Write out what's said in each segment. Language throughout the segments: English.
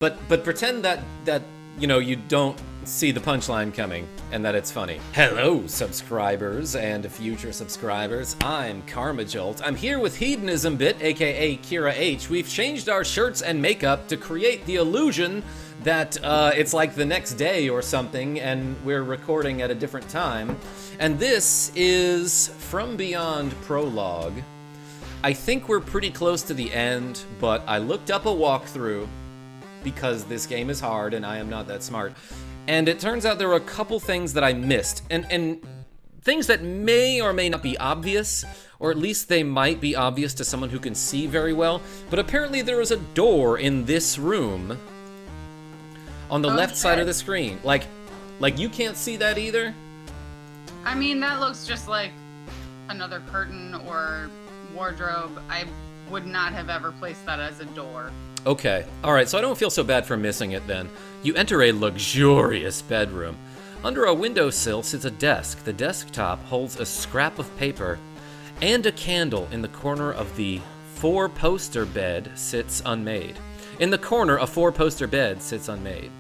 But pretend that you don't see the punchline coming and that it's funny. Hello, subscribers and future subscribers. I'm KarmaJolt. I'm here with Hedonism Bit, aka Kira H. We've changed our shirts and makeup to create the illusion that it's like the next day or something, and we're recording at a different time. And this is From Beyond Prologue. I think we're pretty close to the end, but I looked up a walkthrough because this game is hard and I am not that smart. And it turns out there were a couple things that I missed, and things that may or may not be obvious, or at least they might be obvious to someone who can see very well. But apparently there is a door in this room on the left side of the screen. Like you can't see that either? I mean, that looks just like another curtain or wardrobe. I would not have ever placed that as a door. Okay, alright, so I don't feel so bad for missing it then. You enter a luxurious bedroom. Under a windowsill sits a desk. The desktop holds a scrap of paper and a candle. In the corner of the four-poster bed sits unmade. In the corner, a four-poster bed sits unmade.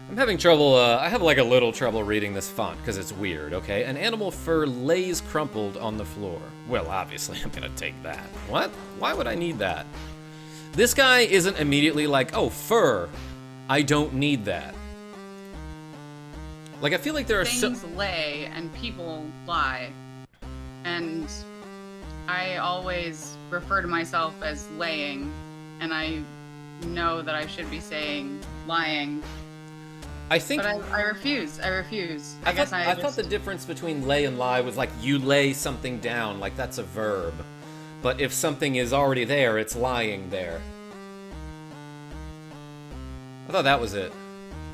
I'm having trouble, I have like a little trouble reading this font because it's weird, okay? An animal fur lays crumpled on the floor. Well, obviously I'm gonna take that. What? Why would I need that? This guy isn't immediately like, oh, fur, I don't need that. Like, I feel like there are things lay and people lie. And I always refer to myself as laying, and I know that I should be saying lying. I think... But I refuse. I thought the difference between lay and lie was like you lay something down, like that's a verb. But if something is already there, it's lying there. I thought that was it.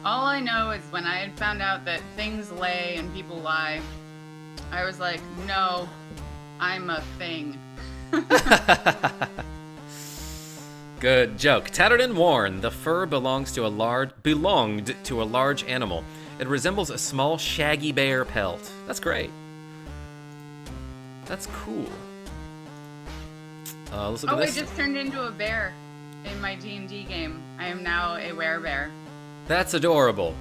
All I know is when I had found out that things lay and people lie, I was like, no, I'm a thing. Good joke. Tattered and worn, the fur belonged to a large animal. It resembles a small shaggy bear pelt. That's great. That's cool. Let's look at this. I just turned into a bear in my D&D game. I am now a werebear. That's adorable.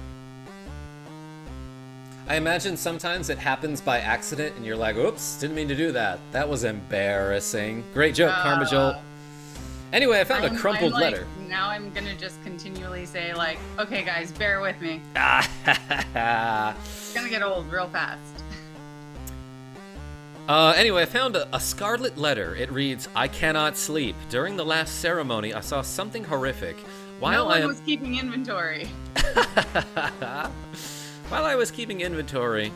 I imagine sometimes it happens by accident and you're like, oops, didn't mean to do that. That was embarrassing. Great joke, KarmaJolt. Anyway, I found a crumpled letter. Now I'm gonna just continually say like, okay guys, bear with me. It's gonna get old real fast. Anyway, I found a scarlet letter. It reads, I cannot sleep. During the last ceremony, I saw something horrific. No one was keeping inventory. While I was keeping inventory,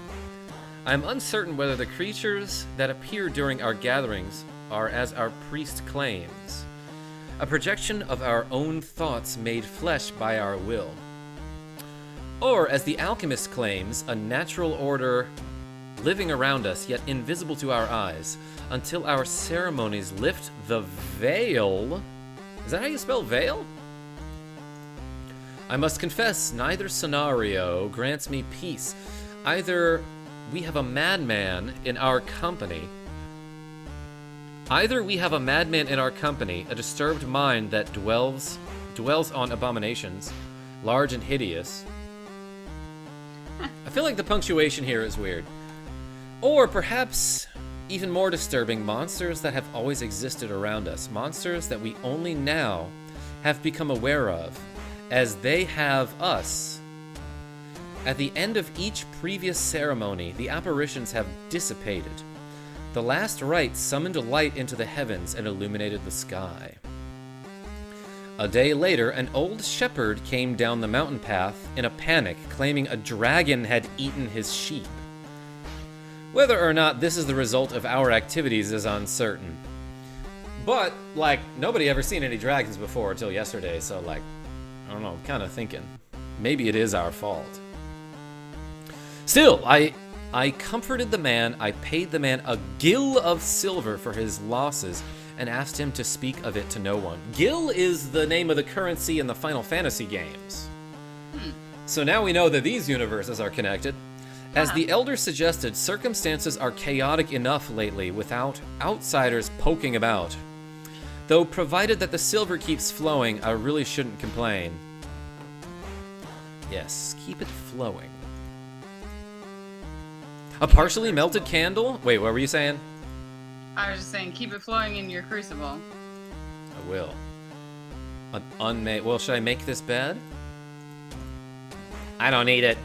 I am uncertain whether the creatures that appear during our gatherings are as our priest claims. A projection of our own thoughts made flesh by our will. Or, as the alchemist claims, a natural order living around us, yet invisible to our eyes, until our ceremonies lift the veil. Is that how you spell veil? I must confess, neither scenario grants me peace. Either we have a madman in our company, a disturbed mind that dwells on abominations, large and hideous. I feel like the punctuation here is weird. Or perhaps, even more disturbing, monsters that have always existed around us. Monsters that we only now have become aware of, as they have us. At the end of each previous ceremony, the apparitions have dissipated. The last rite summoned a light into the heavens and illuminated the sky. A day later, an old shepherd came down the mountain path in a panic, claiming a dragon had eaten his sheep. Whether or not this is the result of our activities is uncertain. But, like, nobody ever seen any dragons before until yesterday, so, like, I don't know, I'm kind of thinking, maybe it is our fault. Still, I comforted the man, I paid the man a gill of silver for his losses, and asked him to speak of it to no one. Gil is the name of the currency in the Final Fantasy games. So now we know that these universes are connected. As the Elder suggested, circumstances are chaotic enough lately without outsiders poking about. Though provided that the silver keeps flowing, I really shouldn't complain. Yes, keep it flowing. A partially melted candle? Wait, what were you saying? I was just saying, keep it flowing in your crucible. I will. An unmade... Well, should I make this bed? I don't need it.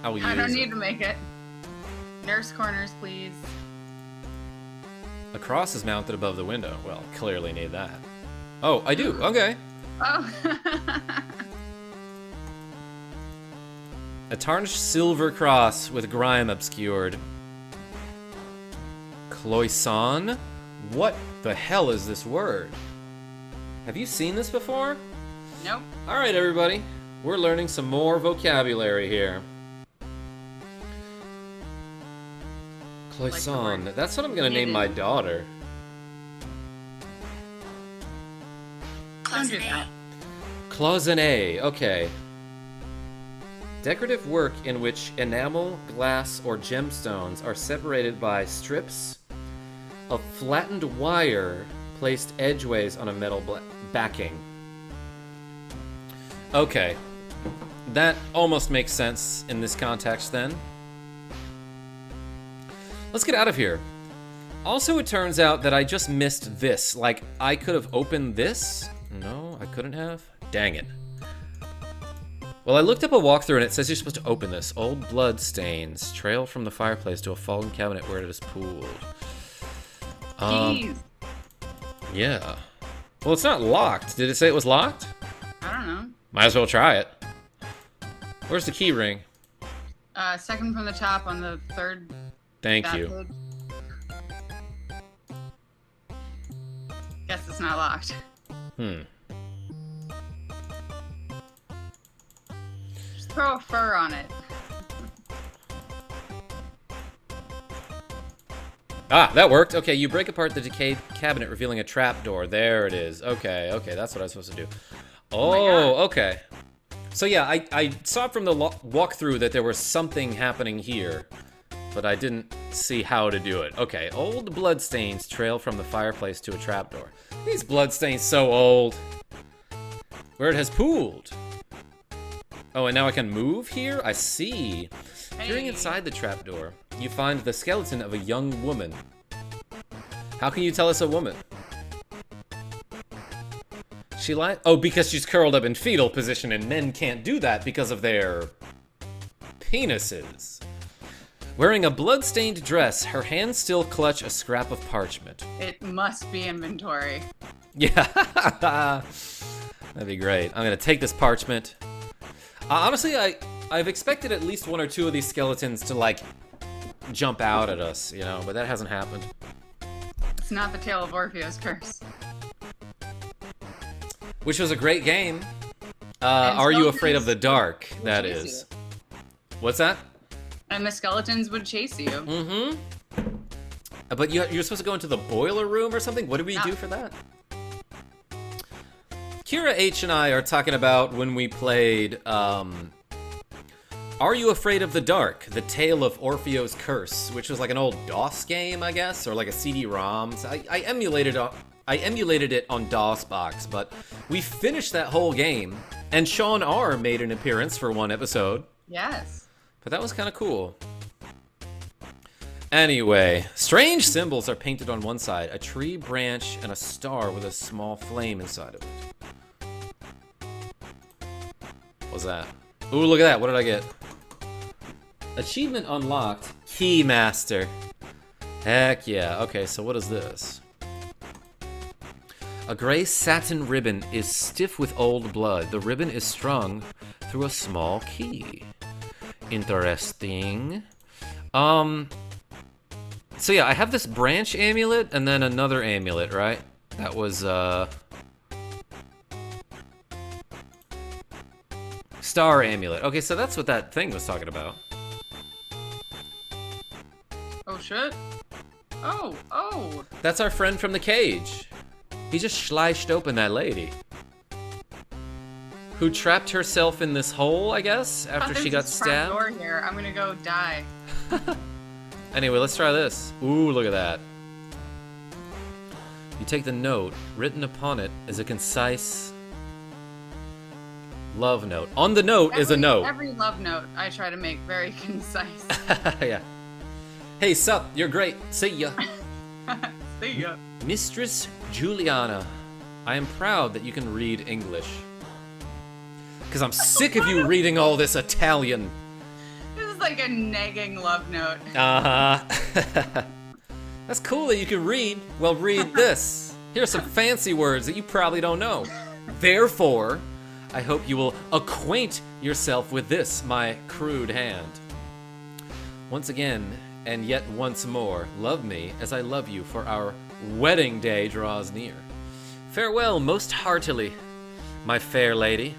I will use it. I don't need to make it. Nurse corners, please. A cross is mounted above the window. Well, clearly need that. Oh, I do. Okay. Oh. A tarnished silver cross with grime obscured. Cloisonne? What the hell is this word? Have you seen this before? Nope. Alright, everybody. We're learning some more vocabulary here. Cloisonne. Like That's what I'm gonna name my daughter. Don't do that. Cloisonne. Okay. Decorative work in which enamel, glass, or gemstones are separated by strips of flattened wire placed edgeways on a metal backing. Okay. That almost makes sense in this context then. Let's get out of here. Also, it turns out that I just missed this. Like, I could have opened this? No, I couldn't have? Dang it. Well, I looked up a walkthrough and it says you're supposed to open this. Old blood stains trail from the fireplace to a fallen cabinet where it is pooled. Jeez. Yeah. Well, it's not locked. Did it say it was locked? I don't know. Might as well try it. Where's the key ring? Second from the top on the third. Thank you. Page. Guess it's not locked. Just throw a fur on it. Ah, that worked. Okay, you break apart the decayed cabinet, revealing a trapdoor. There it is. Okay, that's what I was supposed to do. Oh, okay. So yeah, I saw from the walkthrough that there was something happening here, but I didn't see how to do it. Okay, old bloodstains trail from the fireplace to a trapdoor. These bloodstains so old. Where it has pooled. Oh, and now I can move here? I see. Peering inside the trapdoor, you find the skeleton of a young woman. How can you tell it's a woman? She lies. Oh, because she's curled up in fetal position, and men can't do that because of their penises. Wearing a blood-stained dress, her hands still clutch a scrap of parchment. It must be inventory. Yeah, that'd be great. I'm gonna take this parchment. Honestly, I've expected at least one or two of these skeletons to, like, jump out at us, you know, but that hasn't happened. It's not the Tale of Orpheus Curse. Which was a great game. Are You Afraid of the Dark? That is. What's that? And the skeletons would chase you. Mm-hmm. But you're supposed to go into the boiler room or something? What did we do for that? Kira H and I are talking about when we played, Are You Afraid of the Dark? The Tale of Orpheus Curse, which was like an old DOS game, I guess, or like a CD-ROM. So I emulated it on DOSBox, but we finished that whole game, and Sean R made an appearance for one episode. Yes. But that was kind of cool. Anyway, strange symbols are painted on one side. A tree branch and a star with a small flame inside of it. What's that? Ooh, look at that. What did I get? Achievement unlocked. Keymaster. Heck yeah. Okay, so what is this? A gray satin ribbon is stiff with old blood. The ribbon is strung through a small key. Interesting. So yeah, I have this branch amulet and then another amulet, right? That was, Star amulet. Okay, so that's what that thing was talking about. Oh, shit. Oh. That's our friend from the cage. He just sliced open that lady. Who trapped herself in this hole, I guess, after she got stabbed. Front door here. I'm gonna go die. Anyway, let's try this. Ooh, look at that. You take the note. Written upon it is a concise love note. On the note is a note. Every love note I try to make very concise. Yeah. Hey, sup? You're great. See ya. See ya. Mistress Juliana, I am proud that you can read English. Because I'm sick of you reading all this Italian. This is like a nagging love note. Uh-huh. That's cool that you can read. Well, read this. Here are some fancy words that you probably don't know. Therefore, I hope you will acquaint yourself with this, my crude hand. Once again, and yet once more, love me as I love you, for our wedding day draws near. Farewell most heartily, my fair lady,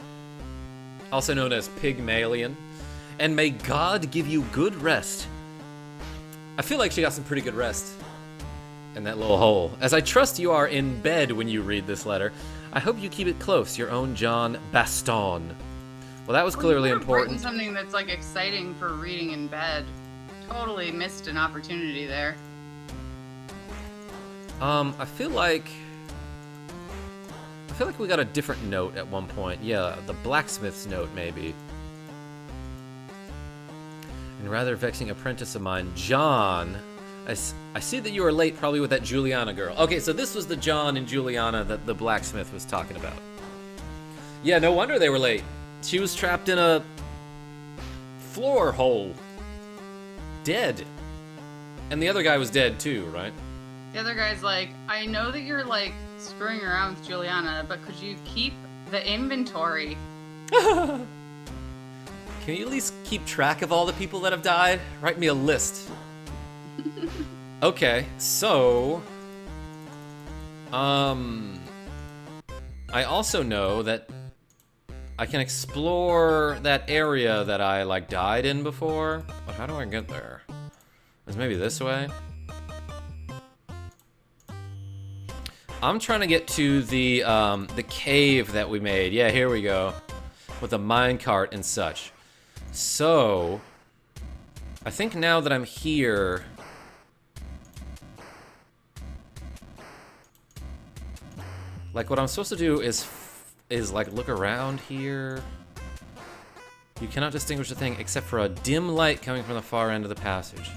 also known as Pygmalion, and may God give you good rest. I feel like she got some pretty good rest in that little hole. As I trust you are in bed when you read this letter, I hope you keep it close, your own John Baston. Well, that was clearly important. Something that's like exciting for reading in bed. Totally missed an opportunity there. I feel like we got a different note at one point. Yeah, the blacksmith's note, maybe. And rather vexing apprentice of mine, John. I see that you are late, probably with that Juliana girl. Okay, so this was the John and Juliana that the blacksmith was talking about. Yeah, no wonder they were late. She was trapped in a floor hole. Dead. And the other guy was dead too, right? The other guy's like, I know that you're like screwing around with Juliana, but could you keep the inventory? Can you at least keep track of all the people that have died? Write me a list. Okay, so I also know that I can explore that area that I like died in before. But how do I get there? Is maybe this way? I'm trying to get to the cave that we made. Yeah, here we go. With a minecart and such. So I think now that I'm here, like what I'm supposed to do is like look around here. You cannot distinguish a thing except for a dim light coming from the far end of the passage.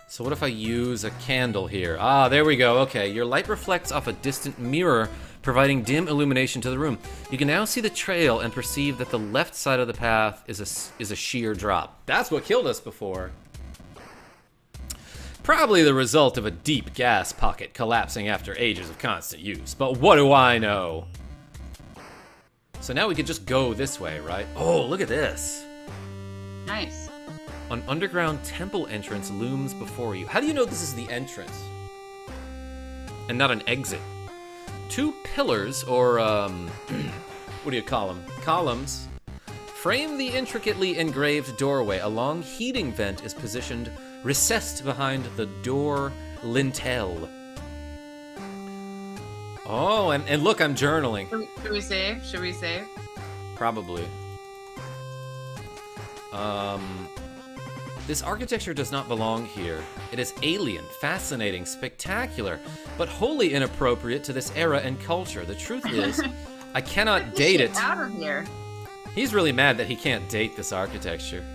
So what if I use a candle here? Ah, there we go. Okay, your light reflects off a distant mirror, providing dim illumination to the room. You can now see the trail and perceive that the left side of the path is a sheer drop. That's what killed us before. Probably the result of a deep gas pocket collapsing after ages of constant use, but what do I know? So now we could just go this way, right? Oh, look at this. Nice. An underground temple entrance looms before you. How do you know this is the entrance and not an exit? Two pillars, or what do you call them? Columns, frame the intricately engraved doorway. A long heating vent is positioned recessed behind the door lintel. Oh, and look, I'm journaling. Should we save? Should we save? Probably. This architecture does not belong here. It is alien, fascinating, spectacular, but wholly inappropriate to this era and culture. The truth is, I cannot date it. Out of here. He's really mad that he can't date this architecture,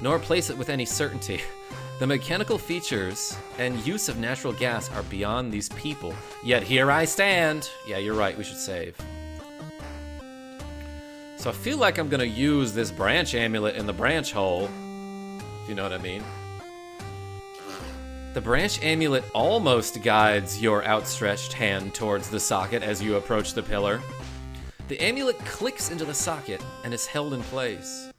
nor place it with any certainty. The mechanical features and use of natural gas are beyond these people. Yet here I stand. Yeah, you're right, we should save. So I feel like I'm gonna use this branch amulet in the branch hole, if you know what I mean. The branch amulet almost guides your outstretched hand towards the socket as you approach the pillar. The amulet clicks into the socket and is held in place.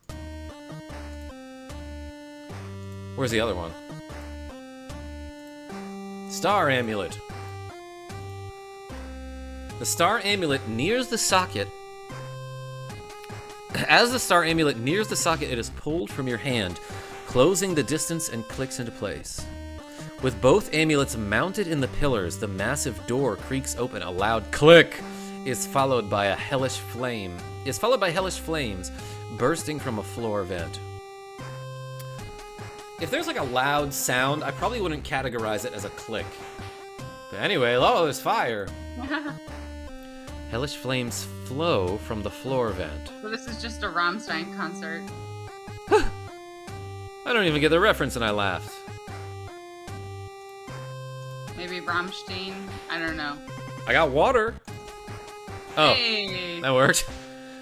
Where's the other one? Star amulet. The star amulet nears the socket. As the star amulet nears the socket, it is pulled from your hand, closing the distance and clicks into place. With both amulets mounted in the pillars, the massive door creaks open. A loud click is followed by hellish flames bursting from a floor vent. If there's like a loud sound, I probably wouldn't categorize it as a click. Anyway, oh, there's fire. Hellish flames flow from the floor vent. So this is just a Rammstein concert. I don't even get the reference and I laughed. Maybe Rammstein? I don't know. I got water. Oh, hey. That worked.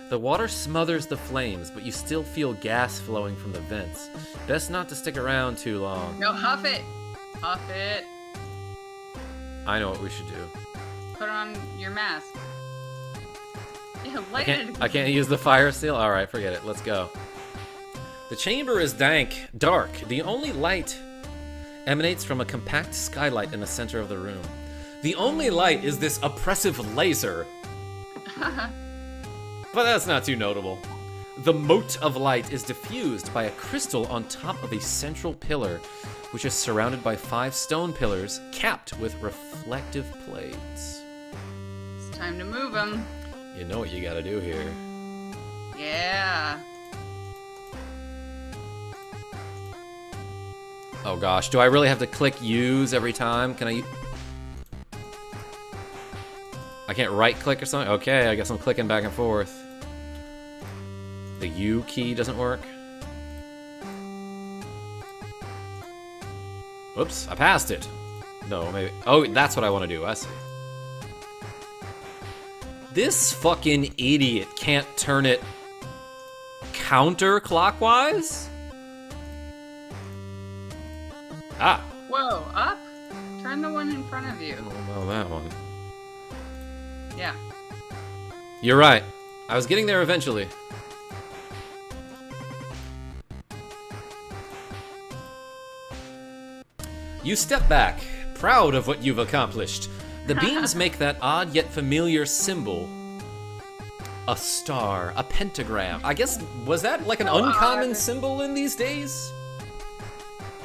The water smothers the flames, but you still feel gas flowing from the vents. Best not to stick around too long. No, huff it. Huff it. I know what we should do. Put on your mask. Yeah, light it. I can't use the fire seal? Alright, forget it. Let's go. The chamber is dark. The only light emanates from a compact skylight in the center of the room. The only light is this oppressive laser. But that's not too notable. The mote of light is diffused by a crystal on top of a central pillar, which is surrounded by 5 stone pillars capped with reflective plates. It's time to move them. You know what you gotta do here. Yeah. Oh gosh, do I really have to click use every time? Can I can't right click or something? Okay, I guess I'm clicking back and forth. The U key doesn't work. Oops, I passed it. No, maybe. Oh, that's what I want to do. I see. This fucking idiot can't turn it counterclockwise? Ah. Whoa, up? Turn the one in front of you. Oh, well, that one. Yeah. You're right. I was getting there eventually. You step back, proud of what you've accomplished. The beams make that odd yet familiar symbol. A star, a pentagram. I guess, was that like an uncommon symbol in these days?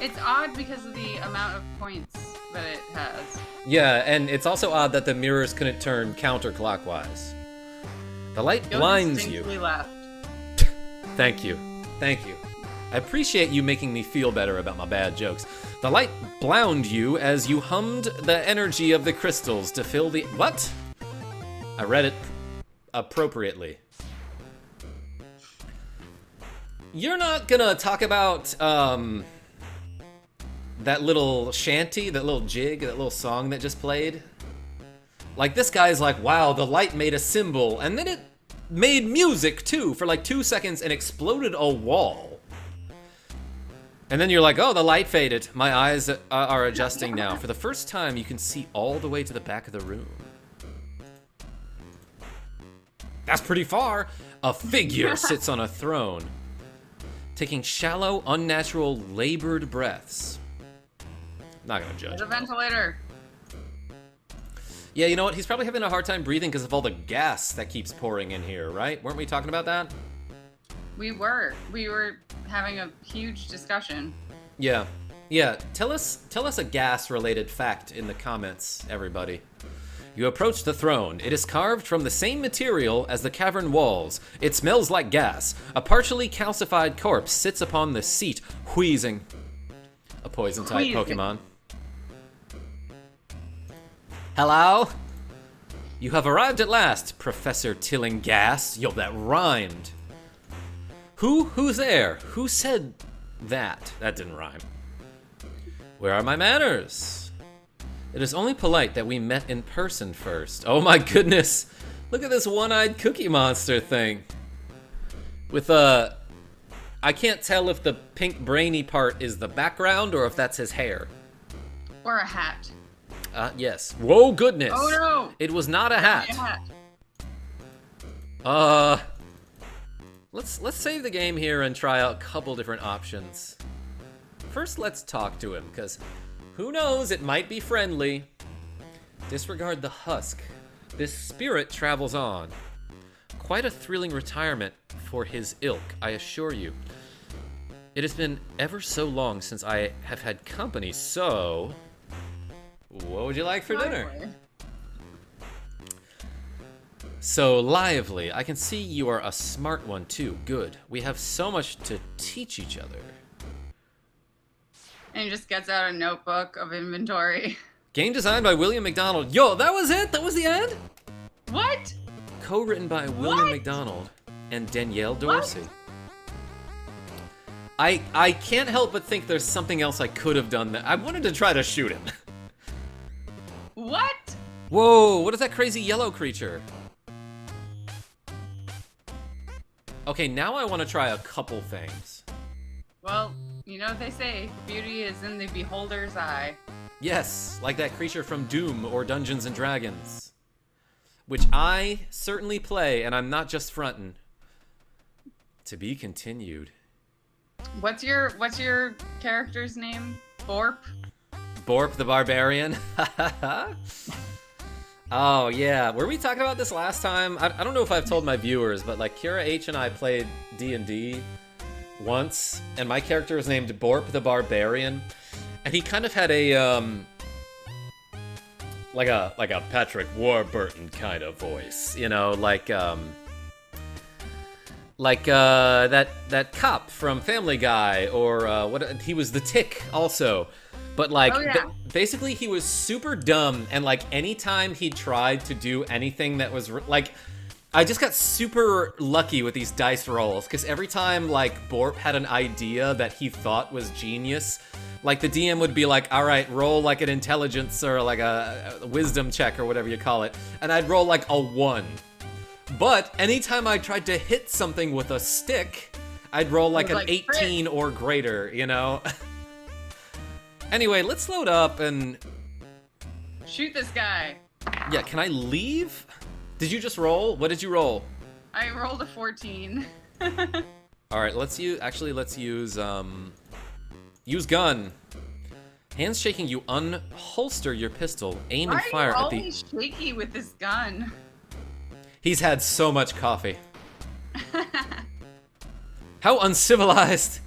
It's odd because of the amount of points that it has. Yeah, and it's also odd that the mirrors couldn't turn counterclockwise. The light blinds you. Left. Thank you. Thank you. I appreciate you making me feel better about my bad jokes. The light blound you as you hummed the energy of the crystals to fill the... What? I read it appropriately. You're not gonna talk about, that little shanty, that little jig, that little song that just played? Like, this guy's like, wow, the light made a symbol, and then it made music, too, for like 2 seconds and exploded a wall. And then you're like, oh, the light faded. My eyes are adjusting now. For the first time, you can see all the way to the back of the room. That's pretty far. A figure sits on a throne, taking shallow, unnatural, labored breaths. Not gonna judge. There's a ventilator. Yeah, you know what? He's probably having a hard time breathing because of all the gas that keeps pouring in here, right? Weren't we talking about that? We were having a huge discussion. Yeah. Tell us a gas-related fact in the comments, everybody. You approach the throne. It is carved from the same material as the cavern walls. It smells like gas. A partially calcified corpse sits upon the seat, wheezing. A poison-type Pokemon. Hello? You have arrived at last, Professor Tillinghast. Yo, that rhymed. Who's there? Who said that? That didn't rhyme. Where are my manners? It is only polite that we met in person first. Oh my goodness. Look at this one-eyed cookie monster thing. With I can't tell if the pink brainy part is the background or if that's his hair. Or a hat. Yes. Whoa, goodness. Oh no! It was not a hat. Let's save the game here and try out a couple different options. First, let's talk to him, because who knows, it might be friendly. Disregard the husk. This spirit travels on. Quite a thrilling retirement for his ilk, I assure you. It has been ever so long since I have had company, so... What would you like for dinner? So lively. I can see you are a smart one too. Good. We have so much to teach each other. And he just gets out a notebook of inventory. Game designed by William McDonald. Yo, that was it? That was the end? What? Co-written by William McDonald and Danielle Dorsey. I can't help but think there's something else I could have done. That I wanted to try to shoot him. What? Whoa, what is that crazy yellow creature? Okay, now I want to try a couple things. Well, you know what they say, beauty is in the beholder's eye. Yes, like that creature from Doom or Dungeons and Dragons. Which I certainly play, and I'm not just frontin'. To be continued. What's your character's name? Borp? Borp the Barbarian? Oh, yeah. Were we talking about this last time? I don't know if I've told my viewers, but like Kira H and I played D&D once, and my character was named Borp the Barbarian, and he kind of had a, like a Patrick Warburton kind of voice, you know, like that cop from Family Guy, or what he was the Tick also. But like, basically he was super dumb, and like anytime he tried to do anything that was like, I just got super lucky with these dice rolls, because every time like Borp had an idea that he thought was genius, like the DM would be like, all right, roll like an intelligence or like a wisdom check or whatever you call it, and I'd roll like a 1. But anytime I tried to hit something with a stick, I'd roll like an 18 or greater, you know? Anyway, let's load up and... Shoot this guy. Yeah, can I leave? Did you just roll? What did you roll? I rolled a 14. Alright, let's use... Actually, let's use, use gun. Hands shaking, you unholster your pistol. Aim and fire at the... Why are you always shaky with this gun? He's had so much coffee. How uncivilized.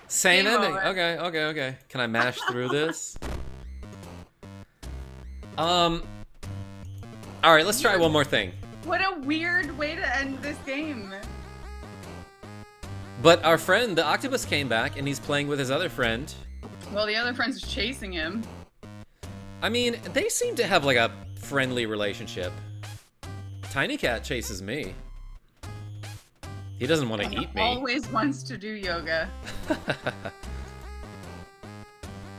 Same ending. Okay. Can I mash through this? Alright, let's try one more thing. What a weird way to end this game. But our friend, the Octopus, came back, and he's playing with his other friend. Well, the other friend's chasing him. I mean, they seem to have like a friendly relationship. Tiny Cat chases me. He doesn't want to eat me. Always wants to do yoga.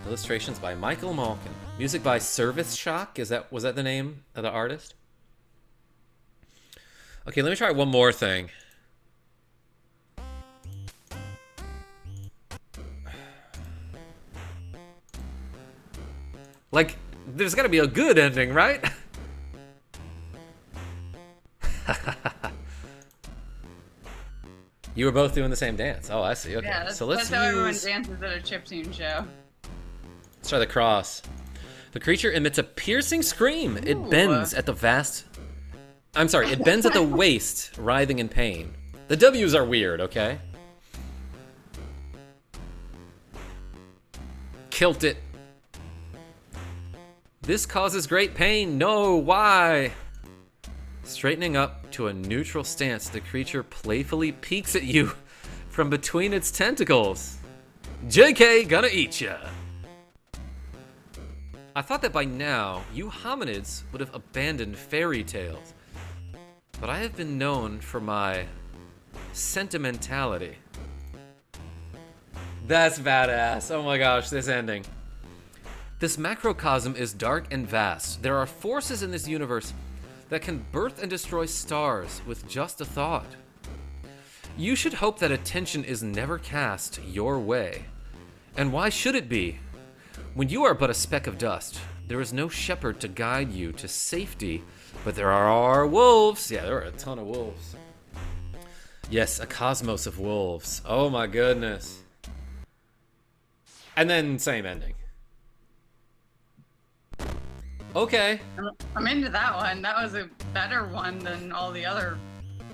Illustrations by Michael Malkin. Music by Service Shock. Was that the name of the artist? Okay, let me try one more thing. Like, there's gotta be a good ending, right? You were both doing the same dance. Oh, I see. Okay. Yeah, so let's that's how everyone dances at a chiptune show. Let's try the cross. The creature emits a piercing scream. Ooh. It bends at the vast... I'm sorry, it bends at the waist, writhing in pain. The W's are weird, okay? Kilt it. This causes great pain. No, why? Straightening up to a neutral stance, the creature playfully peeks at you from between its tentacles. JK, gonna eat ya. I thought that by now, you hominids would have abandoned fairy tales. But I have been known for my sentimentality. That's badass. Oh my gosh, this ending. This macrocosm is dark and vast. There are forces in this universe that can birth and destroy stars with just a thought. You should hope that attention is never cast your way. And why should it be? When you are but a speck of dust, there is no shepherd to guide you to safety, but there are wolves. Yeah, there are a ton of wolves. Yes, a cosmos of wolves. Oh my goodness. And then same ending. Okay. I'm into that one. That was a better one than all the other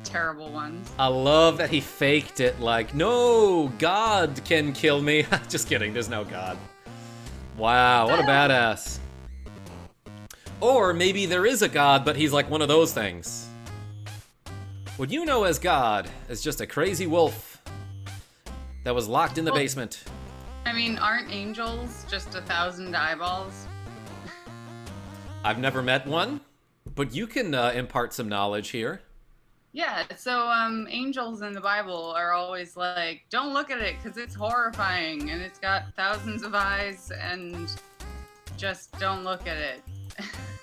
terrible ones. I love that he faked it like, no, God can kill me. Just kidding, there's no God. Wow, what a badass. Or maybe there is a God, but he's like one of those things. What you know as God is just a crazy wolf that was locked in the basement. I mean, aren't angels just 1,000 eyeballs? I've never met one, but you can impart some knowledge here. Yeah, so angels in the Bible are always like, don't look at it because it's horrifying and it's got thousands of eyes and just don't look at it.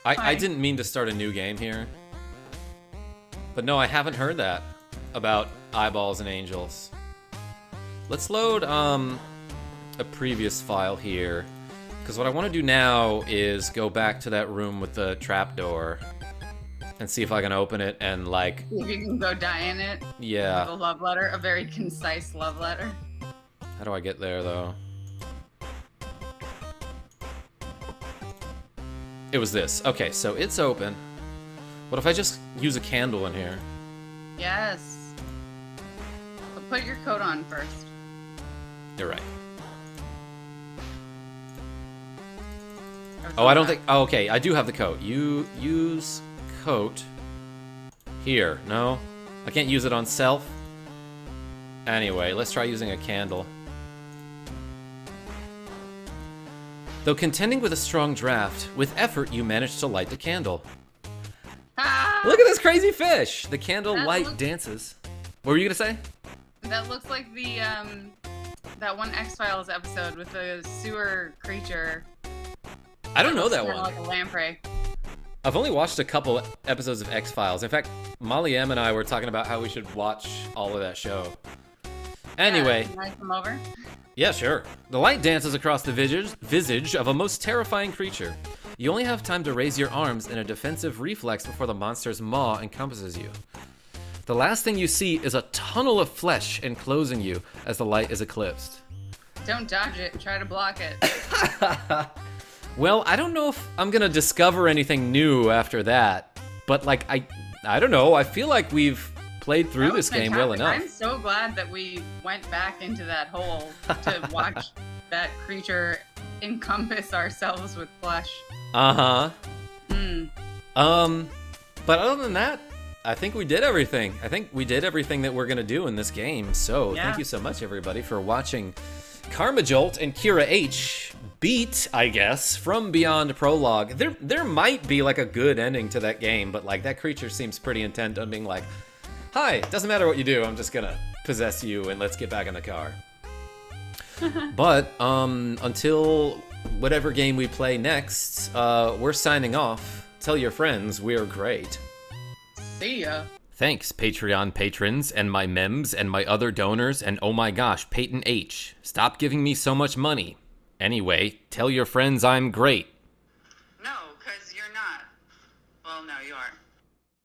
I didn't mean to start a new game here. But no, I haven't heard that about eyeballs and angels. Let's load a previous file here. Because what I want to do now is go back to that room with the trapdoor and see if I can open it and, like... See if you can go die in it. Yeah. With a love letter, a very concise love letter. How do I get there, though? It was this. Okay, so it's open. What if I just use a candle in here? Yes. But put your coat on first. You're right. Oh, I don't think... Oh, okay, I do have the coat. You use coat here. No? I can't use it on self? Anyway, let's try using a candle. Though contending with a strong draft, with effort you manage to light the candle. Ah! Look at this crazy fish! The candle light dances. What were you gonna say? That looks like the, that one X-Files episode with the sewer creature. I don't know that one. Like a lamprey. I've only watched a couple episodes of X-Files. In fact, Molly M and I were talking about how we should watch all of that show. Anyway. Can I come over? Yeah, sure. The light dances across the visage of a most terrifying creature. You only have time to raise your arms in a defensive reflex before the monster's maw encompasses you. The last thing you see is a tunnel of flesh enclosing you as the light is eclipsed. Don't dodge it. Try to block it. Well, I don't know if I'm gonna discover anything new after that, but like, I don't know, I feel like we've played through this game well enough. I'm so glad that we went back into that hole to watch that creature encompass ourselves with flesh. Uh-huh. But other than that, I think we did everything. I think we did everything that we're gonna do in this game, so Yeah. Thank you so much, everybody, for watching KarmaJolt and Kira H beat, I guess, From Beyond Prologue. There might be like a good ending to that game, but like that creature seems pretty intent on being like, hi, doesn't matter what you do, I'm just gonna possess you and let's get back in the car. But until whatever game we play next, we're signing off. Tell your friends we're great. See ya. Thanks, Patreon patrons, and my mems, and my other donors, and oh my gosh, Peyton H. Stop giving me so much money. Anyway, tell your friends I'm great.